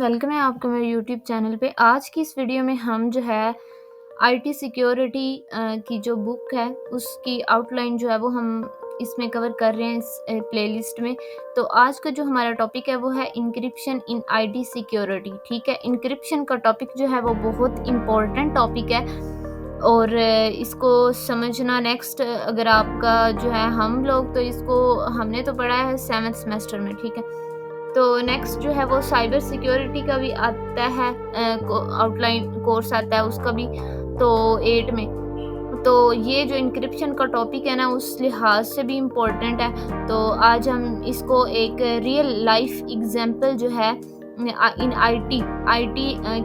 Welcome है आपका मेरे यूट्यूब चैनल पे। आज की इस वीडियो में हम जो है आईटी सिक्योरिटी की जो बुक है उसकी आउटलाइन जो है वो हम इसमें कवर कर रहे हैं इस प्लेलिस्ट में। तो आज का जो हमारा टॉपिक है वो है इंक्रिप्शन इन आईटी सिक्योरिटी। ठीक है, इंक्रिप्शन का टॉपिक जो है वो बहुत इम्पोर्टेंट टॉपिक है और इसको समझना नेक्स्ट अगर आपका जो है हम लोग तो इसको हमने तो पढ़ा है 7th सेमेस्टर में। ठीक है, तो नेक्स्ट जो है वो साइबर सिक्योरिटी का भी आता है, आउटलाइन कोर्स आता है उसका भी, तो 8 में। तो ये जो इंक्रिप्शन का टॉपिक है ना उस लिहाज से भी इम्पोर्टेंट है। तो आज हम इसको एक रियल लाइफ एग्जांपल जो है इन आईटी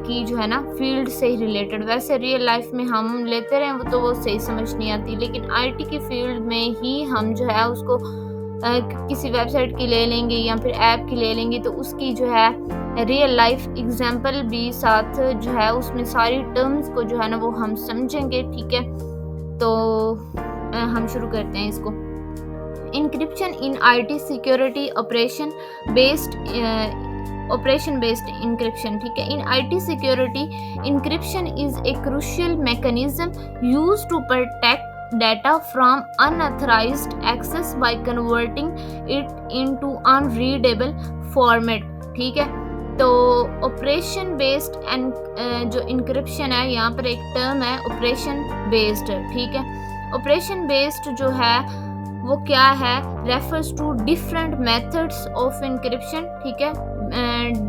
की जो है ना फील्ड से ही रिलेटेड। वैसे रियल लाइफ में हम लेते रहे वो तो वो सही समझ नहीं आती, लेकिन आईटी की फील्ड में ही हम जो है उसको किसी वेबसाइट की ले लेंगे या फिर ऐप की ले लेंगे तो उसकी जो है रियल लाइफ एग्जांपल भी साथ जो है उसमें सारी टर्म्स को जो है ना वो हम समझेंगे। ठीक है, तो हम शुरू करते हैं इसको। Encryption in IT security operation based encryption। ठीक है, in IT security encryption is a crucial mechanism used to protect data from unauthorized access by converting it into unreadable format। ठीक है, तो ऑपरेशन बेस्ड एंड जो encryption है यहाँ पर एक टर्म है ऑपरेशन बेस्ड। ठीक है, ऑपरेशन बेस्ड जो है वो क्या है, refers to different methods of encryption. ठीक है,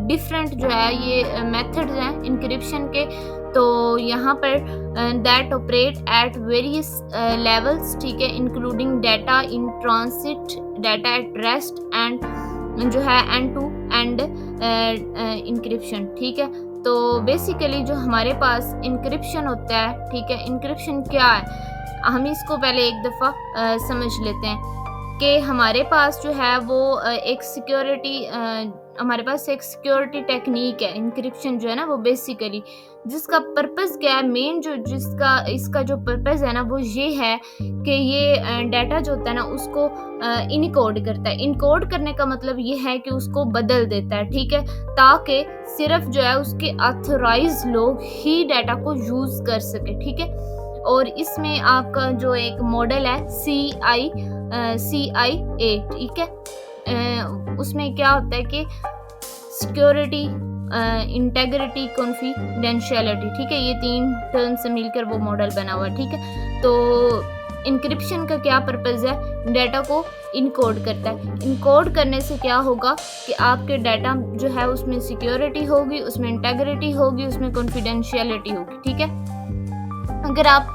डिफरेंट जो है ये मेथड्स हैं इंक्रिप्शन के, तो यहाँ पर that operate at various levels. ठीक है, including data in transit, data at rest and जो है एंड टू एंड इंक्रिप्शन। ठीक है, तो बेसिकली जो हमारे पास इंक्रिप्शन होता है, ठीक है, इंक्रिप्शन क्या है हम इसको पहले एक दफ़ा समझ लेते हैं कि हमारे पास जो है वो एक सिक्योरिटी हमारे पास एक सिक्योरिटी टेक्निक है इंक्रिप्शन जो है ना वो बेसिकली जिसका पर्पस क्या है, मेन जो इसका जो पर्पस है ना वो ये है कि ये डाटा जो होता है ना उसको इनकोड करता है। इनकोड करने का मतलब ये है कि उसको बदल देता है। ठीक है, ताकि सिर्फ जो है उसके ऑथराइज लोग ही डाटा को यूज़ कर सके। ठीक है, और इसमें आपका जो एक मॉडल है CIA। ठीक है, उसमें क्या होता है कि सिक्योरिटी, इंटेग्रिटी, कॉन्फिडेंशियलिटी। ठीक है, ये 3 टर्म से मिलकर वो मॉडल बना हुआ। ठीक है, तो इंक्रिप्शन का क्या पर्पस है, डाटा को इनकोड करता है। इनकोड करने से क्या होगा कि आपके डाटा जो है उसमें सिक्योरिटी होगी, उसमें इंटेग्रिटी होगी, उसमें कॉन्फिडेंशियलिटी होगी। ठीक है, अगर आप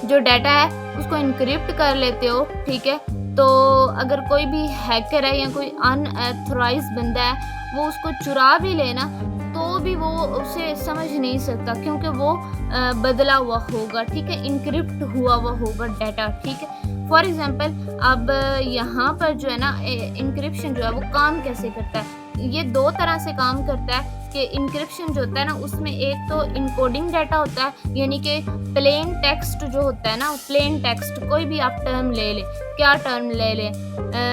जो डाटा है उसको इनक्रिप्ट कर लेते हो, ठीक है, तो अगर कोई भी हैकर है या कोई अनऑथराइज बंदा है वो उसको चुरा भी लेना तो भी वो उसे समझ नहीं सकता क्योंकि वो बदला हुआ होगा। ठीक है, इनक्रिप्ट हुआ होगा डाटा। ठीक है, फॉर एग्जांपल अब यहाँ पर जो है ना इंक्रिप्शन जो है वो काम कैसे करता है, ये 2 तरह से काम करता है कि इंक्रिप्शन जो होता है ना उसमें एक तो इनकोडिंग डाटा होता है, यानी कि प्लेन टेक्स्ट जो होता है ना, प्लेन टेक्स्ट कोई भी आप टर्म ले लें, क्या टर्म ले लें,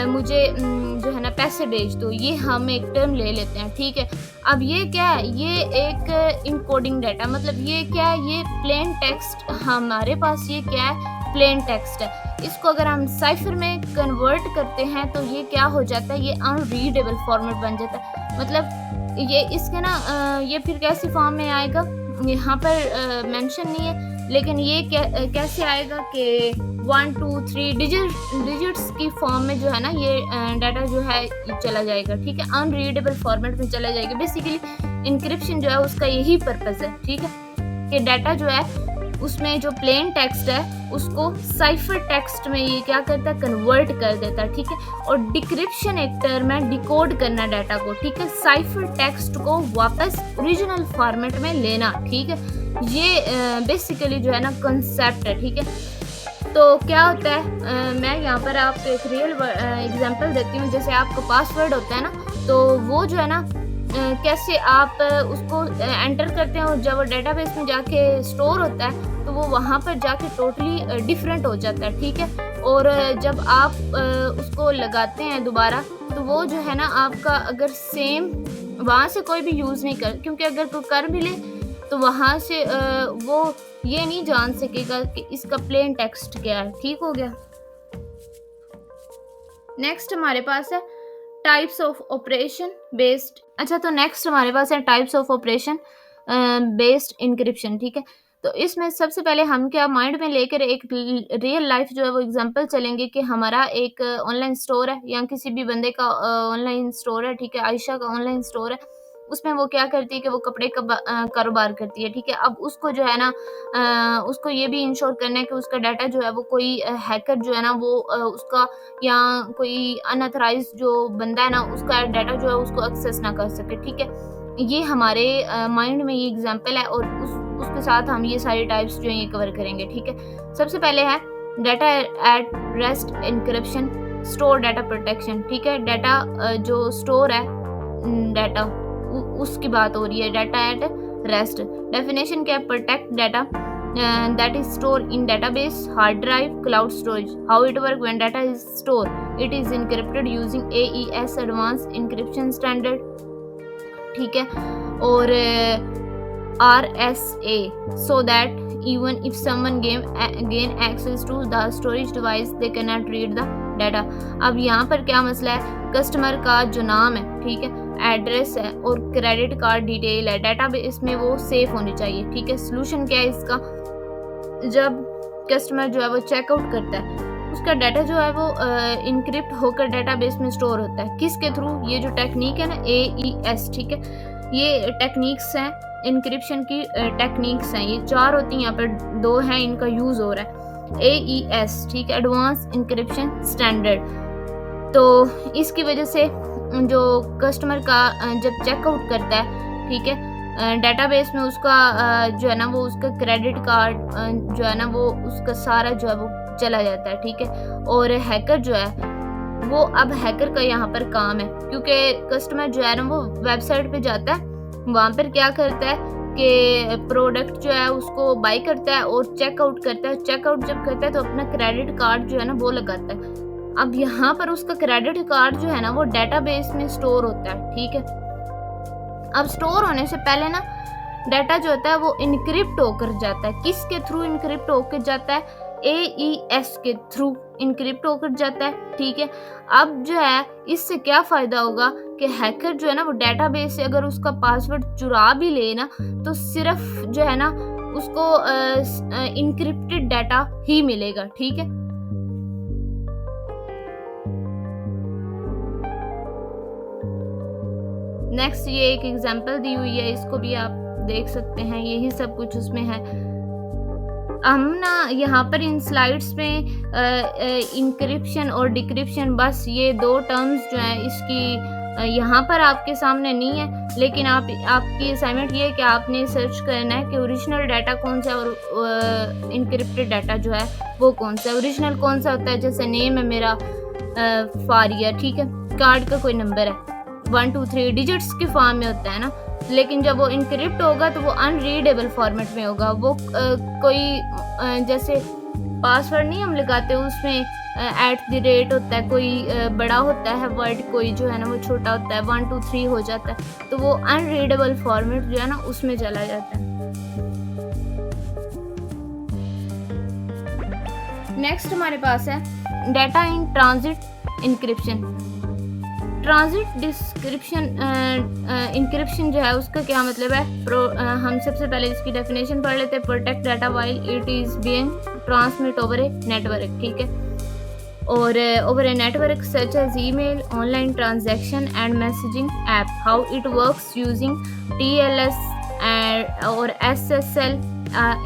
मुझे जो है ना पैसे भेज दो, ये हम एक टर्म ले लेते हैं। ठीक है, अब ये क्या है, ये एक इनकोडिंग डाटा, मतलब ये क्या है, ये प्लेन टेक्स्ट हमारे पास, ये क्या है, प्लेन टेक्स्ट है। इसको अगर हम साइफर में कन्वर्ट करते हैं तो ये क्या हो जाता है, ये अनरीडेबल फॉर्मेट बन जाता है। मतलब ये इसके ना ये फिर कैसी फॉर्म में आएगा यहाँ पर मेंशन नहीं है, लेकिन ये कैसे आएगा कि 1 2 3 डिजिट्स की फॉर्म में जो है ना ये डाटा जो है चला जाएगा। ठीक है, अनरीडेबल फॉर्मेट में चला जाएगा। बेसिकली इंक्रिप्शन जो है उसका यही पर्पस है। ठीक है, कि डाटा जो है उसमें जो प्लेन टेक्स्ट है उसको साइफर टेक्स्ट में ये क्या करता है, कन्वर्ट कर देता है। ठीक है, और डिक्रिप्शन एक टर्म है, डिकोड करना डाटा को। ठीक है, साइफर टेक्स्ट को वापस ओरिजिनल फॉर्मेट में लेना। ठीक है, ये बेसिकली जो है ना कंसेप्ट है। ठीक है, तो क्या होता है, मैं यहाँ पर आपको एक रियल एग्जांपल देती हूँ। जैसे आपका पासवर्ड होता है ना, तो वो जो है ना कैसे आप उसको एंटर करते हैं और जब वो डेटाबेस में जाके स्टोर होता है तो वो वहाँ पर जाके टोटली डिफरेंट हो जाता है। ठीक है, और जब आप उसको लगाते हैं दोबारा तो वो जो है ना आपका अगर सेम वहाँ से कोई भी यूज़ नहीं कर, क्योंकि अगर कोई कर भी ले तो वहाँ से वो ये नहीं जान सकेगा कि इसका प्लेन टेक्स्ट क्या है। ठीक हो गया। नेक्स्ट हमारे पास है टाइप्स ऑफ ऑपरेशन बेस्ड। अच्छा, तो नेक्स्ट हमारे पास है types of operation based encryption. ठीक है, तो इसमें सबसे पहले हम क्या माइंड में लेकर एक रियल लाइफ जो है वो एग्जांपल चलेंगे कि हमारा एक ऑनलाइन स्टोर है या किसी भी बंदे का ऑनलाइन स्टोर है। ठीक है, आयशा का ऑनलाइन स्टोर है, उसमें वो क्या करती है कि वो कपड़े का कारोबार करती है। ठीक है, अब उसको जो है ना उसको ये भी इंश्योर करना है कि उसका डाटा जो है वो कोई हैकर जो है ना वो उसका या कोई अनऑथराइज्ड जो बंदा है ना उसका डाटा जो है उसको एक्सेस ना कर सके। ठीक है, ये हमारे माइंड में ये एग्जांपल है और उसके साथ हम ये सारी टाइप्स जो है ये कवर करेंगे। ठीक है, सबसे पहले है data at rest encryption, store data protection. ठीक है, डाटा जो स्टोर है डाटा उसकी बात हो रही है, डाटा एट रेस्ट। डेफिनेशन क्या है? Protect data that is stored in database, hard drive, cloud storage. How it work? When data is stored, it is encrypted using AES advanced encryption standard. ठीक है, और RSA, so that even if someone gain access to the storage device, they cannot read the data. अब यहाँ पर क्या मसला है? Customer का जो नाम है, ठीक है, एड्रेस है और क्रेडिट कार्ड डिटेल है, डेटाबेस में वो सेफ होनी चाहिए। ठीक है, सोल्यूशन क्या है इसका? जब कस्टमर जो है वो चेकआउट करता है उसका डाटा जो है वो इनक्रिप्ट होकर डेटाबेस में स्टोर होता है। किसके थ्रू? ये जो टेक्निक है ना AES। ठीक है, ये टेक्निक्स हैं इनक्रिप्शन की, टेक्निक्स हैं, ये 4 होती हैं, यहाँ पर 2 हैं, इनका यूज हो रहा है। AES, ठीक है, एडवांस इनक्रिप्शन स्टैंडर्ड। तो इसकी वजह से जो कस्टमर का जब चेकआउट करता है, ठीक है, डेटाबेस में उसका जो है ना वो उसका क्रेडिट कार्ड जो है ना वो उसका सारा जो है वो चला जाता है। ठीक है, और हैकर जो है वो अब हैकर का यहाँ पर काम है, क्योंकि कस्टमर जो है ना वो वेबसाइट पे जाता है, वहाँ पर क्या करता है कि प्रोडक्ट जो है उसको बाय करता है और चेकआउट करता है। चेकआउट जब करता है तो अपना क्रेडिट कार्ड जो है ना वो लगाता है। अब यहाँ पर उसका क्रेडिट कार्ड जो है ना वो डेटाबेस में स्टोर होता है। ठीक है, अब स्टोर होने से पहले ना डाटा जो होता है वो इनक्रिप्ट होकर जाता है। किसके थ्रू इनक्रिप्ट होकर जाता है? AES के थ्रू इनक्रिप्ट होकर जाता है। ठीक है, अब जो है इससे क्या फ़ायदा होगा कि हैकर जो है ना वो डेटाबेस से अगर उसका पासवर्ड चुरा भी ले ना तो सिर्फ जो है ना उसको इनक्रिप्टेड डाटा ही मिलेगा। ठीक है, नेक्स्ट ये एक एग्जांपल दी हुई है, इसको भी आप देख सकते हैं, यही सब कुछ उसमें है। हम ना यहाँ पर इन स्लाइड्स में इंक्रिप्शन और डिक्रिप्शन, बस ये 2 टर्म्स जो हैं इसकी यहाँ पर आपके सामने नहीं है, लेकिन आपकी असाइनमेंट ये है कि आपने सर्च करना है कि ओरिजिनल डाटा कौन सा है और इनक्रिप्टेड डाटा जो है वो कौन सा है। ओरिजिनल कौन सा होता है? जैसे नेम है मेरा फारिया, ठीक है, कार्ड का कोई नंबर है 1 2 3 डिजिट्स के फॉर्म में होता है ना, लेकिन जब वो इनक्रिप्ट होगा तो वो अनरीडेबल फॉर्मेट में होगा। वो कोई जैसे पासवर्ड नहीं हम लगाते उसमें @ होता है, कोई बड़ा होता है वर्ड, कोई जो है ना वो छोटा होता है, 1 2 3 हो जाता है, तो वो अनरीडेबल फॉर्मेट जो है ना उसमें चला जाता है। नेक्स्ट हमारे पास है data in transit encryption. Transit description encryption जो है उसका क्या मतलब है? हम सबसे पहले इसकी डेफिनेशन पढ़ लेते हैं। Protect data while it is being transmit over a network. ठीक है, और over a network such as email, online transaction and messaging app. How it works using TLS और SSL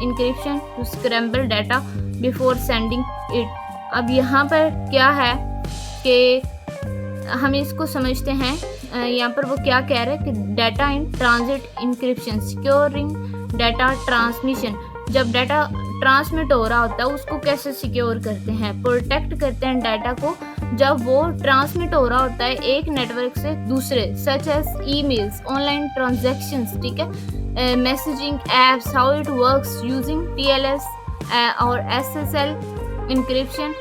encryption to scramble data before sending it. अब यहाँ पर क्या है कि हम इसको समझते हैं, यहाँ पर वो क्या कह रहे हैं कि data in transit encryption, securing data transmission. जब डाटा ट्रांसमिट हो रहा होता है उसको कैसे सिक्योर करते हैं? प्रोटेक्ट करते हैं डाटा को जब वो ट्रांसमिट हो रहा होता है एक नेटवर्क से दूसरे, such as emails, online transactions, ठीक है, messaging apps. How it works using TLS और SSL encryption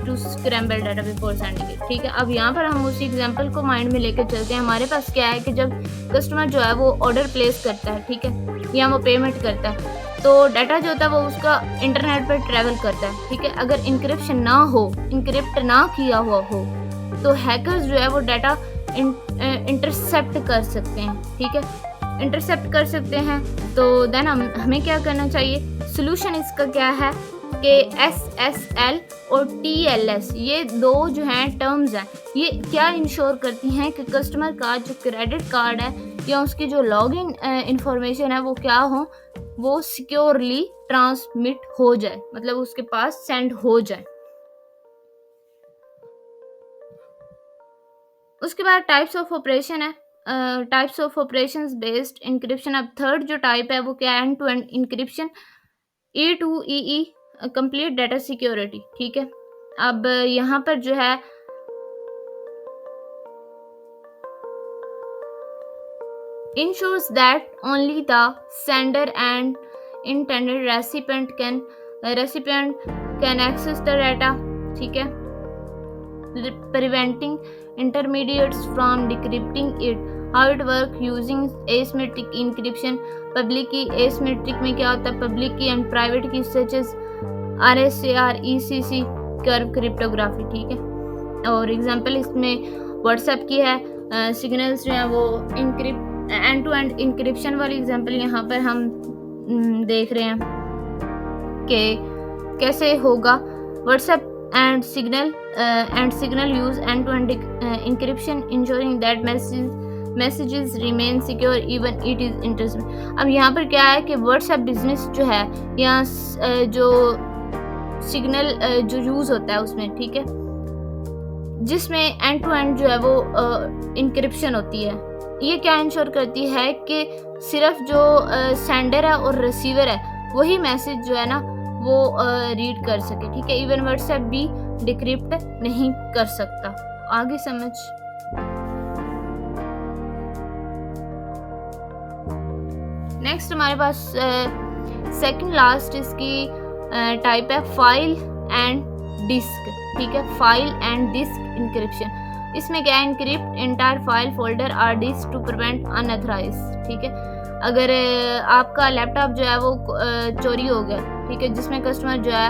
to scramble data before sending it. ठीक है, अब यहाँ पर हम उसी एग्जांपल को माइंड में लेकर चलते हैं। हमारे पास क्या है कि जब कस्टमर जो है वो ऑर्डर प्लेस करता है, ठीक है, या वो पेमेंट करता है, तो डाटा जो होता है वो उसका इंटरनेट पर ट्रैवल करता है। ठीक है, अगर इंक्रिप्शन ना हो, इंक्रिप्ट ना किया हुआ हो, तो हैकर्स जो है वो डाटा इंटरसेप्ट कर सकते हैं। ठीक है, इंटरसेप्ट कर सकते हैं, तो देन हमें क्या करना चाहिए? सोल्यूशन इसका क्या है कि SSL और TLS, ये दो जो हैं टर्म्स हैं, ये क्या इंश्योर करती हैं कि कस्टमर का जो क्रेडिट कार्ड है या उसकी जो लॉगिन इंफॉर्मेशन है वो क्या हो, वो सिक्योरली ट्रांसमिट हो जाए, मतलब उसके पास सेंड हो जाए। उसके बाद टाइप्स ऑफ ऑपरेशन है, types of operations based encryption. अब थर्ड जो टाइप है वो क्या है? End to end encryption, E2EE, complete data security. ठीक है, अब यहाँ पर जो है ensures that only the sender and intended recipient can access the data। ठीक है, preventing intermediates from decrypting it। How it work? using asymmetric encryption। Public की asymmetric में क्या होता है? पब्लिक की एंड प्राइवेट की such as RSA, ECC curve cryptography. ठीक है, और एग्जांपल इसमें व्हाट्सएप की है, सिग्नल्स जो है वो encrypt, end to end encryption वाली एग्जांपल यहाँ पर हम देख रहे हैं कि कैसे होगा। WhatsApp and signal use end-to-end encryption ensuring that messages remain secure even it is intercept। अब यहाँ पर क्या है कि व्हाट्सएप बिजनेस जो है या जो सिग्नल जो यूज़ होता है उसमें, ठीक है, जिसमें एंड टू एंड जो है वो इंक्रिप्शन होती है, ये क्या इंश्योर करती है कि सिर्फ जो सेंडर है और रिसीवर है वही मैसेज जो है ना वो रीड कर सके। ठीक है, इवन व्हाट्सएप भी डिक्रिप्ट नहीं कर सकता। आगे समझ। नेक्स्ट हमारे पास सेकंड लास्ट इसकी टाइप है फाइल एंड डिस्क। ठीक है, फाइल एंड डिस्क इंक्रिप्शन। इसमें क्या है? इनक्रिप्ट एंटायर फाइल फोल्डर और डिस्क टू प्रिवेंट अनऑथराइज। ठीक है, अगर आपका लैपटॉप जो है वो चोरी हो गया, ठीक है, जिसमें कस्टमर जो है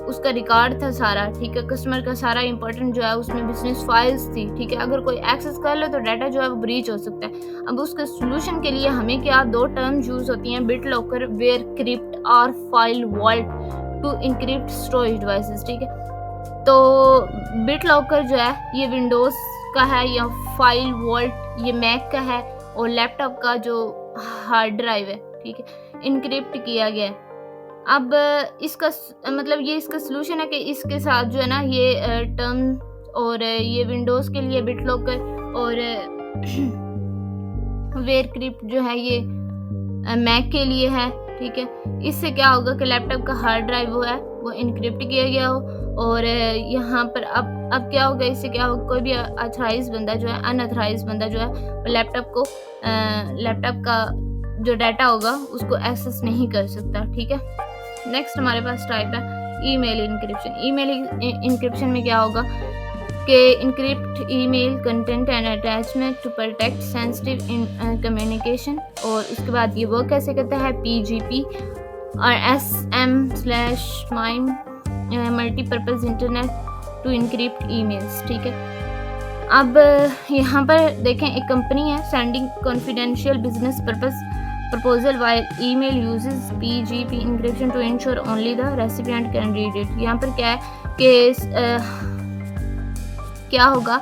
उसका रिकॉर्ड था सारा, ठीक है, कस्टमर का सारा इंपॉर्टेंट जो है उसमें बिजनेस फाइल्स थी, ठीक है, अगर कोई एक्सेस कर ले तो डाटा जो है वो ब्रीच हो सकता है। अब उसके सोल्यूशन के लिए हमें क्या दो टर्म्स यूज होती हैं, बिट लॉकर वेयर क्रिप्ट और FileVault to encrypt storage devices. ठीक है, तो बिट लॉकर जो है ये विंडोज का है या फाइल वॉल्ट ये मैक का है और लैपटॉप का जो हार्ड ड्राइव है, ठीक है, इनक्रिप्ट किया गया है। अब इसका मतलब ये इसका सोल्यूशन है कि इसके साथ जो है ना ये टर्म और ये विंडोज़ के लिए बिट लॉकर और वेयर क्रिप्ट जो है ये मैक के लिए है। ठीक है, इससे क्या होगा कि लैपटॉप का हार्ड ड्राइव वो है वो इनक्रिप्ट किया गया हो और यहाँ पर अब क्या होगा, इससे क्या होगा, कोई भी अथराइज बंदा जो है अनअथराइज बंदा जो है लैपटॉप को लैपटॉप का जो डाटा होगा उसको एक्सेस नहीं कर सकता। ठीक है, नेक्स्ट हमारे पास टाइप है ईमेल इंक्रिप्शन। ईमेल इंक्रिप्शन में क्या होगा कि encrypt email content and attachment to protect sensitive communication. और इसके बाद ये वर्क कैसे करता है, PGP और SM/MIME multipurpose internet to encrypt emails. ठीक है, अब यहाँ पर देखें एक कंपनी है sending confidential business purpose proposal while email uses PGP encryption to ensure only the recipient can read it। यहाँ पर क्या है कि क्या होगा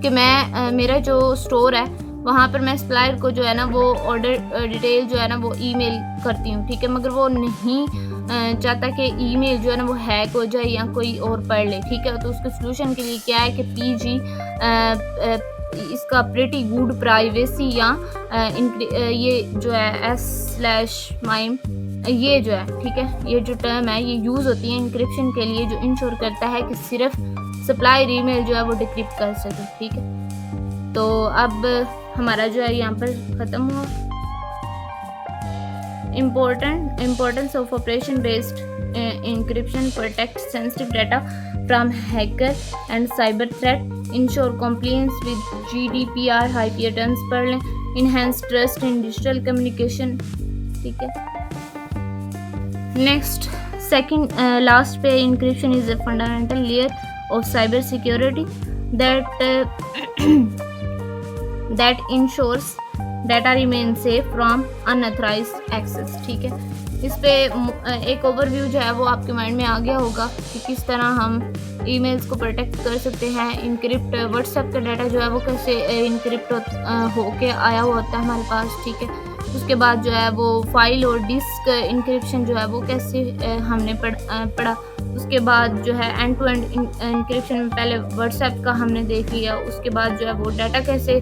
कि मैं मेरा जो स्टोर है वहाँ पर मैं सप्लायर को जो है ना वो ऑर्डर डिटेल जो है ना वो ईमेल करती हूँ। ठीक है, मगर वो नहीं चाहता कि ईमेल जो है ना वो हैक हो जाए या कोई और पढ़ ले। ठीक है, तो उसके सोल्यूशन के लिए क्या है कि PG इसका प्रेटी गुड प्राइवेसी या ये जो है S/MIME ये जो है, ठीक है, ये जो टर्म है ये यूज़ होती है इंक्रिप्शन के लिए, जो इंश्योर करता है कि सिर्फ सप्लायर ईमेल जो है वो डिक्रिप्ट कर सके। ठीक है, तो अब हमारा जो है यहाँ पर ख़त्म हुआ। Importance of operation based encryption protects sensitive data from hacker and cyber threat, ensure compliance with GDPR, high terms पढ़ लें, enhance trust in digital communication, ठीक है. Next, second last पे encryption is a fundamental layer of cyber security that ensures data remain safe from unauthorized access. ठीक है, इस पे एक ओवरव्यू जो है वो आपके माइंड में आ गया होगा कि किस तरह हम ईमेल्स को प्रोटेक्ट कर सकते हैं. इनक्रिप्ट व्हाट्सएप का डाटा जो है वो कैसे इनक्रिप्ट होके आया हुआ होता है हमारे पास. ठीक है, उसके बाद जो है वो फाइल और डिस्क इनक्रिप्शन जो है वो कैसे हमने पढ़ा. उसके बाद जो है एंड टू एंड इनक्रिप्शन में पहले व्हाट्सएप का हमने देख लिया. उसके बाद जो है वो डाटा कैसे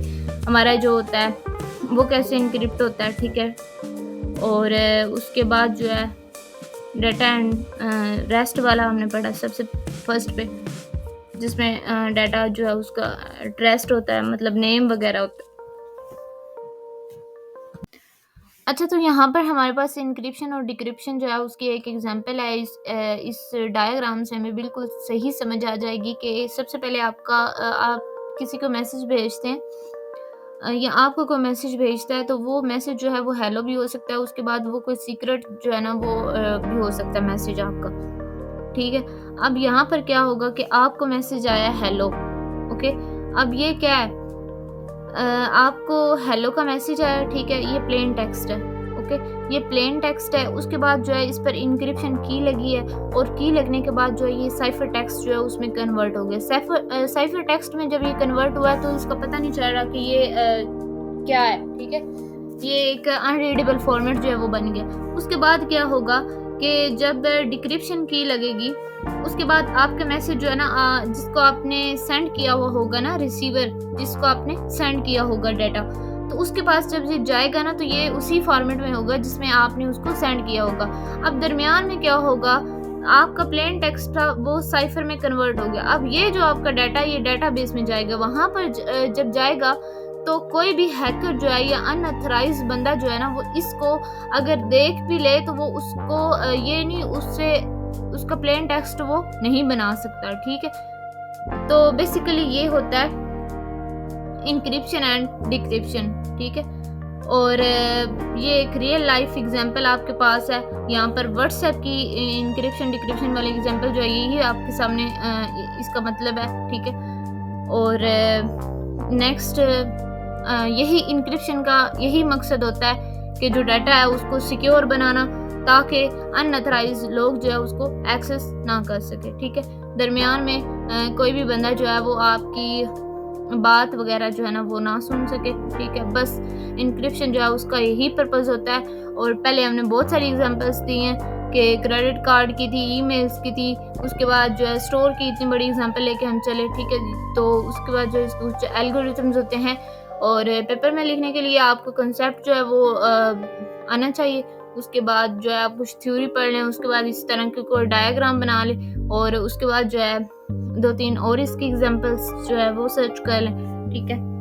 हमारा जो होता है वो कैसे इनक्रिप्ट होता है. ठीक है, और उसके बाद जो है डाटा एंड रेस्ट वाला हमने पढ़ा सबसे फर्स्ट पे, जिसमें डाटा जो है उसका रेस्ट होता है, मतलब नेम वगैरह होता है. अच्छा, तो यहाँ पर हमारे पास इनक्रिप्शन और डिक्रिप्शन जो है उसकी एक एग्जांपल है. इस डायग्राम से हमें बिल्कुल सही समझ आ जाएगी कि सबसे पहले आप किसी को मैसेज भेजते हैं या आपको कोई मैसेज भेजता है, तो वो मैसेज जो है वो हेलो भी हो सकता है. उसके बाद वो कोई सीक्रेट जो है ना वो भी हो सकता है मैसेज आपका. ठीक है, अब यहाँ पर क्या होगा कि आपको मैसेज आया हेलो. ओके, अब ये क्या है, आपको हेलो का मैसेज आया. ठीक है, ये प्लेन टेक्स्ट है. ओके, ये प्लेन टेक्स्ट है. उसके बाद जो है इस पर इनक्रिप्शन की लगी है और की लगने के बाद जो है ये साइफर टेक्स्ट जो है उसमें कन्वर्ट हो गया. साइफर टेक्स्ट में जब ये कन्वर्ट हुआ है तो इसका पता नहीं चल रहा कि ये क्या है. ठीक है, ये एक अनरीडेबल फॉर्मेट जो है वो बन गया. उसके बाद क्या होगा कि जब डिक्रिप्शन की लगेगी उसके बाद आपका मैसेज जो है ना जिसको आपने सेंड किया हुआ होगा ना, रिसीवर जिसको आपने सेंड किया होगा डाटा, तो उसके पास जब ये जाएगा ना तो ये उसी फॉर्मेट में होगा जिसमें आपने उसको सेंड किया होगा. अब दरमियान में क्या होगा, आपका प्लेन टेक्स्ट था वो साइफर में कन्वर्ट हो गया. अब ये जो आपका डाटा ये डाटाबेस में जाएगा. वहां पर जब जाएगा तो कोई भी हैकर जो है या अनऑथराइज्ड बंदा जो है ना वो इसको अगर देख भी ले तो वो उसको ये नहीं उसका प्लेन टेक्स्ट वो नहीं बना सकता. ठीक है, तो बेसिकली ये होता है इनक्रिप्शन एंड डिक्रिप्शन. ठीक है, और ये एक रियल लाइफ एग्जांपल आपके पास है. यहाँ पर व्हाट्सएप की इनक्रिप्शन डिक्रिप्शन वाली एग्जांपल जो है यही आपके सामने इसका मतलब है. ठीक है, और नेक्स्ट यही इनक्रिप्शन का यही मकसद होता है कि जो डाटा है उसको सिक्योर बनाना ताकि अनऑथराइज्ड लोग जो है उसको एक्सेस ना कर सके. ठीक है, दरमियान में कोई भी बंदा जो है वो आपकी बात वगैरह जो है ना वो ना सुन सके. ठीक है, बस इनक्रिप्शन जो है उसका यही पर्पस होता है. और पहले हमने बहुत सारी एग्जांपल्स दी हैं कि क्रेडिट कार्ड की थी, ईमेल्स की थी, उसके बाद जो है स्टोर की इतनी बड़ी एग्जांपल लेके हम चले. ठीक है, तो उसके बाद जो कुछ एल्गोरिथम्स होते हैं और पेपर में लिखने के लिए आपको कंसेप्ट जो है वो आना चाहिए. उसके बाद जो है आप कुछ थ्योरी पढ़ लें, उसके बाद इस तरह के कोई डायग्राम बना लें और उसके बाद जो है 2-3 और इसकी एग्जांपल्स जो है वो सर्च कर लें. ठीक है.